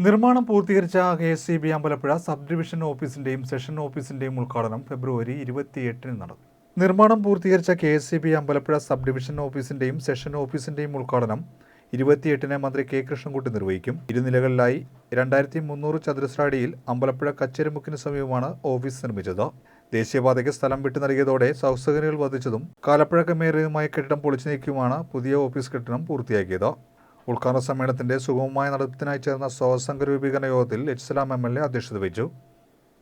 നിർമ്മാണം പൂർത്തീകരിച്ച KSEB Ambalappuzha sub division ഓഫീസിന്റെയും സെഷൻ ഓഫീസിന്റെയും ഉദ്ഘാടനം ഫെബ്രുവരി 28-ന് നടന്നു. നിർമ്മാണം പൂർത്തീകരിച്ച KSEB അമ്പലപ്പുഴ സബ് ഡിവിഷൻ ഓഫീസിന്റെയും സെഷൻ ഓഫീസിന്റെയും ഉദ്ഘാടനം 28-ന് മന്ത്രി കെ കൃഷ്ണൻകുട്ടി നിർവഹിക്കും. ഇരുനിലകളിലായി 2300 ചതുരശ്ര അടിയിൽ അമ്പലപ്പുഴ കച്ചേരിമുക്കിന് സമീപമാണ് ഓഫീസ് നിർമ്മിച്ചത്. ദേശീയപാതയ്ക്ക് സ്ഥലം വിട്ടു നൽകിയതോടെ സൗകര്യങ്ങൾ വർദ്ധിച്ചതും കാലപ്പഴക്കമേറിയതുമായ കെട്ടിടം പൊളിച്ചു നീക്കിയുമാണ് പുതിയ ഓഫീസ് കെട്ടിടം പൂർത്തിയാക്കിയത്. ഉദ്ഘാടന സമ്മേളനത്തിന്റെ സുഗമമായ നടത്തിപ്പിനായി ചേർന്ന സ്വാതന്ത്ര്യ രൂപീകരണ യോഗത്തിൽ എച്ച് MLA അധ്യക്ഷത വഹിച്ചു.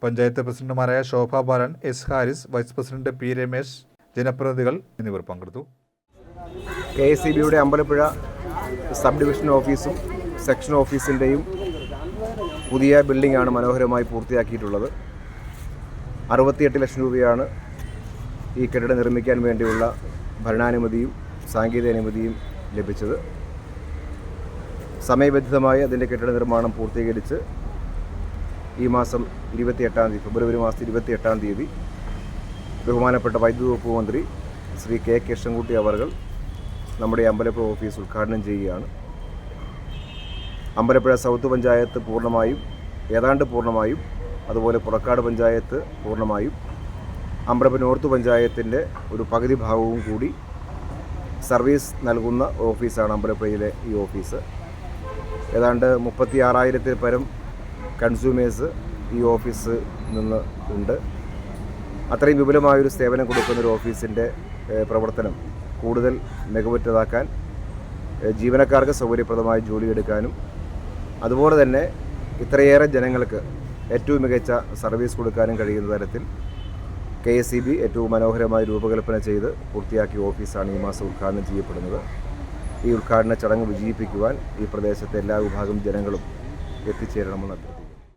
പഞ്ചായത്ത് പ്രസിഡന്റുമാരായ Shobha Balan, S Haris, vice president P Ramesh, ജനപ്രതിനിധികൾ എന്നിവർ പങ്കെടുത്തു. KSEBയുടെ അമ്പലപ്പുഴ സബ് ഡിവിഷൻ ഓഫീസും സെക്ഷൻ ഓഫീസിൻ്റെയും പുതിയ ബിൽഡിംഗാണ് മനോഹരമായി പൂർത്തിയാക്കിയിട്ടുള്ളത്. 68 ലക്ഷം രൂപയാണ് ഈ കെട്ടിടം നിർമ്മിക്കാൻ വേണ്ടിയുള്ള ഭരണാനുമതിയും സാങ്കേതിക അനുമതിയും ലഭിച്ചത്. സമയബന്ധിതമായി അതിൻ്റെ കെട്ടിട നിർമ്മാണം പൂർത്തീകരിച്ച് ഈ മാസം 28-ാം തീയതി ഫെബ്രുവരി മാസം 28-ാം തീയതി ബഹുമാനപ്പെട്ട വൈദ്യുതി വകുപ്പ് മന്ത്രി ശ്രീ കെ കൃഷ്ണൻകുട്ടി അവർകൾ നമ്മുടെ അമ്പലപ്പുഴ ഓഫീസ് ഉദ്ഘാടനം ചെയ്യുകയാണ്. അമ്പലപ്പുഴ സൗത്ത് പഞ്ചായത്ത് ഏതാണ്ട് പൂർണ്ണമായും, അതുപോലെ പുറക്കാട് പഞ്ചായത്ത് പൂർണ്ണമായും, അമ്പലപ്പുഴ നോർത്ത് പഞ്ചായത്തിൻ്റെ ഒരു പകുതി ഭാഗവും കൂടി സർവീസ് നൽകുന്ന ഓഫീസാണ് അമ്പലപ്പുഴയിലെ ഈ ഓഫീസ്. ഏതാണ്ട് 36,000-ൽ പരം കൺസ്യൂമേഴ്സ് ഈ ഓഫീസ് നിന്ന് ഉണ്ട്. അത്രയും വിപുലമായൊരു സേവനം കൊടുക്കുന്നൊരു ഓഫീസിൻ്റെ പ്രവർത്തനം കൂടുതൽ മികവുറ്റതാക്കാൻ, ജീവനക്കാർക്ക് സൗകര്യപ്രദമായി ജോലിയെടുക്കാനും, അതുപോലെ തന്നെ ഇത്രയേറെ ജനങ്ങൾക്ക് ഏറ്റവും മികച്ച സർവീസ് കൊടുക്കാനും കഴിയുന്ന തരത്തിൽ KSEB ഏറ്റവും മനോഹരമായി രൂപകൽപ്പന ചെയ്ത് പൂർത്തിയാക്കിയ ഓഫീസാണ് ഈ മാസം ഉദ്ഘാടനം ചെയ്യപ്പെടുന്നത്. ഈ ഉദ്ഘാടന ചടങ്ങ് വിജയിപ്പിക്കുവാൻ ഈ പ്രദേശത്തെ എല്ലാ വിഭാഗം ജനങ്ങളും എത്തിച്ചേരണമെന്ന്